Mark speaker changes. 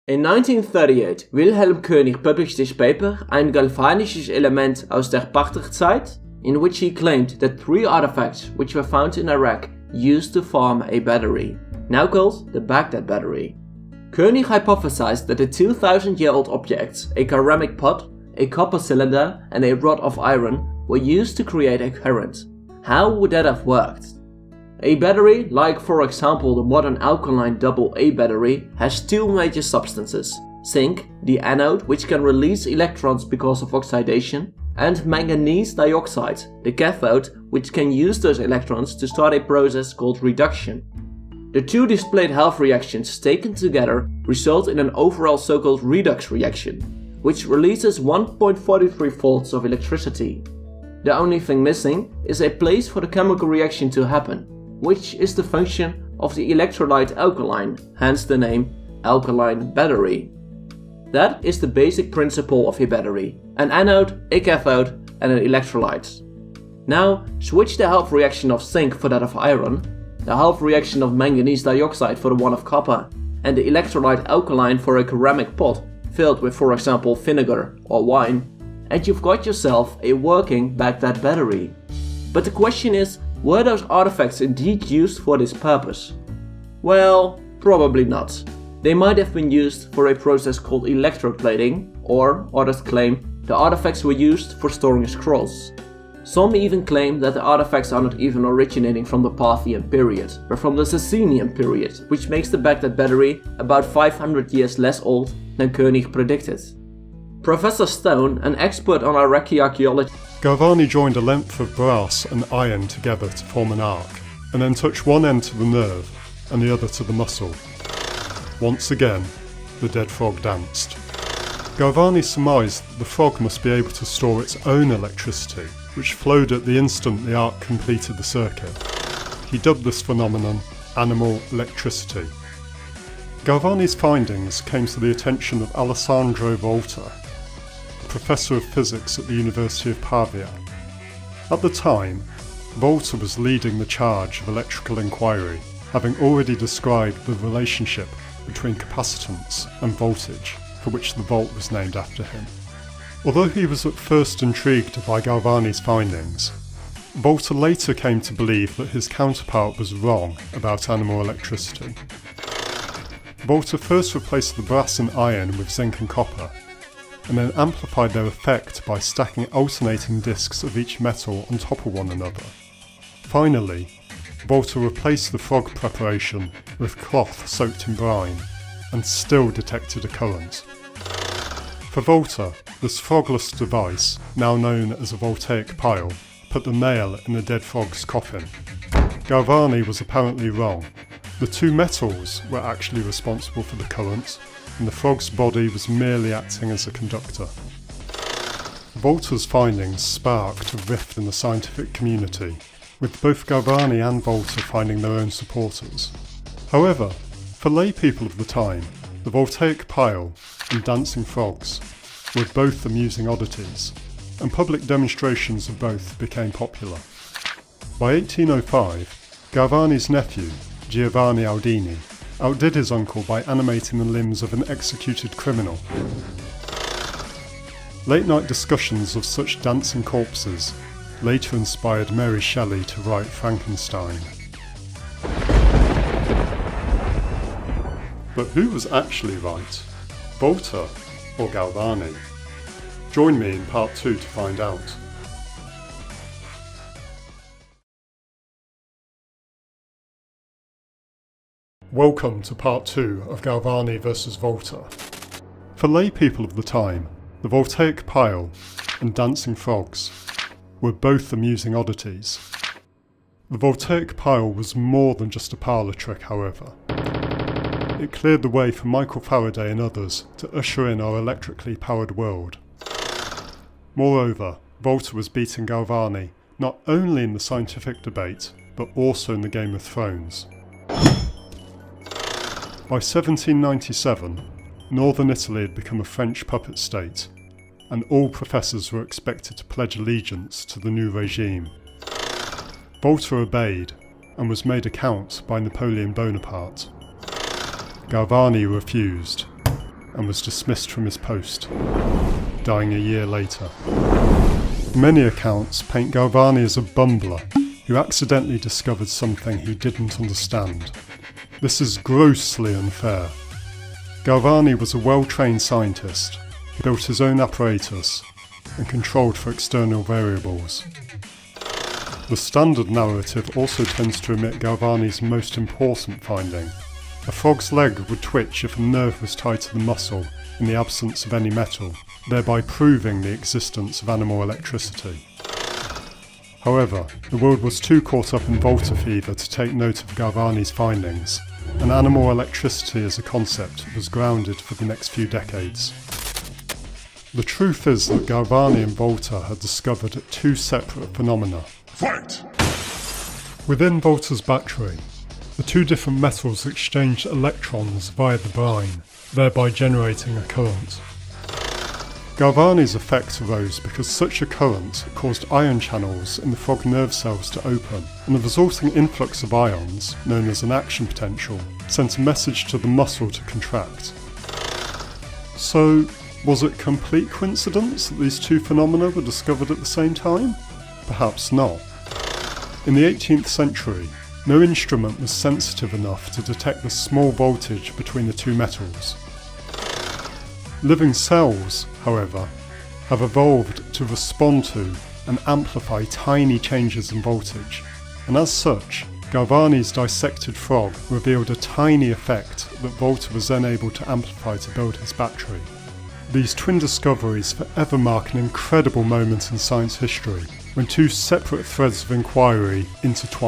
Speaker 1: In 1938, Wilhelm König published his paper Ein galvanisches Element aus der Parterzeit, in which he claimed that 3 artifacts which were found in Iraq used to form a battery, now called the Baghdad battery. König hypothesized that the 2,000-year-old objects, a ceramic pot, a copper cylinder, and a rod of iron, were used to create a current. How would that have worked? A battery, like for example the modern alkaline AA battery, has 2 major substances: zinc, the anode, which can release electrons because of oxidation, and manganese dioxide, the cathode, which can use those electrons to start a process called reduction. The 2 displayed half reactions taken together result in an overall so-called redox reaction, which releases 1.43 volts of electricity. The only thing missing is a place for the chemical reaction to happen, which is the function of the electrolyte alkaline, hence the name alkaline battery. That is the basic principle of a battery: an anode, a cathode, and an electrolyte. Now switch the half reaction of zinc for that of iron, the half reaction of manganese dioxide for the one of copper, and the electrolyte alkaline for a ceramic pot filled with, for example, vinegar or wine, and you've got yourself a working Baghdad battery. But the question is, were those artifacts indeed used for this purpose? Well, probably not. They might have been used for a process called electroplating, or, others claim, the artifacts were used for storing scrolls. Some even claim that the artifacts are not even originating from the Parthian period, but from the Sasanian period, which makes the Baghdad battery about 500 years less old than König predicted. Professor Stone, an expert on Iraqi archaeology,
Speaker 2: Galvani joined a length of brass and iron together to form an arc, and then touched one end to the nerve and the other to the muscle. Once again, the dead frog danced. Galvani surmised that the frog must be able to store its own electricity, which flowed at the instant the arc completed the circuit. He dubbed this phenomenon animal electricity. Galvani's findings came to the attention of Alessandro Volta, professor of physics at the University of Pavia. At the time, Volta was leading the charge of electrical inquiry, having already described the relationship between capacitance and voltage, for which the volt was named after him. Although he was at first intrigued by Galvani's findings, Volta later came to believe that his counterpart was wrong about animal electricity. Volta first replaced the brass and iron with zinc and copper, and then amplified their effect by stacking alternating discs of each metal on top of one another. Finally, Volta replaced the frog preparation with cloth soaked in brine, and still detected a current. For Volta, this frogless device, now known as a voltaic pile, put the nail in the dead frog's coffin. Galvani was apparently wrong. The 2 metals were actually responsible for the current, and the frog's body was merely acting as a conductor. Volta's findings sparked a rift in the scientific community, with both Galvani and Volta finding their own supporters. However, for lay people of the time, the voltaic pile and dancing frogs were both amusing oddities, and public demonstrations of both became popular. By 1805, Galvani's nephew, Giovanni Aldini, outdid his uncle by animating the limbs of an executed criminal. Late-night discussions of such dancing corpses later inspired Mary Shelley to write Frankenstein. But who was actually right? Volta or Galvani? Join me in part 2 to find out. Welcome to part 2 of Galvani vs Volta. For lay people of the time, the voltaic pile and dancing frogs were both amusing oddities. The voltaic pile was more than just a parlour trick, however. It cleared the way for Michael Faraday and others to usher in our electrically powered world. Moreover, Volta was beating Galvani not only in the scientific debate, but also in the Game of Thrones. By 1797, northern Italy had become a French puppet state, and all professors were expected to pledge allegiance to the new regime. Volta obeyed, and was made a count by Napoleon Bonaparte. Galvani refused. and was dismissed from his post, dying a year later. Many accounts paint Galvani as a bumbler who accidentally discovered something he didn't understand. This is grossly unfair. Galvani was a well-trained scientist who built his own apparatus and controlled for external variables. The standard narrative also tends to omit Galvani's most important finding. A frog's leg would twitch if a nerve was tied to the muscle in the absence of any metal, thereby proving the existence of animal electricity. However, the world was too caught up in Volta fever to take note of Galvani's findings, and animal electricity as a concept was grounded for the next few decades. The truth is that Galvani and Volta had discovered two separate phenomena.
Speaker 3: Fight!
Speaker 2: Within Volta's battery, the two different metals exchanged electrons via the brine, thereby generating a current. Galvani's effect arose because such a current caused ion channels in the frog nerve cells to open, and the resulting influx of ions, known as an action potential, sent a message to the muscle to contract. So, was it complete coincidence that these two phenomena were discovered at the same time? Perhaps not. In the 18th century, no instrument was sensitive enough to detect the small voltage between the two metals. Living cells, however, have evolved to respond to and amplify tiny changes in voltage, and as such, Galvani's dissected frog revealed a tiny effect that Volta was then able to amplify to build his battery. These twin discoveries forever mark an incredible moment in science history, when two separate threads of inquiry intertwine.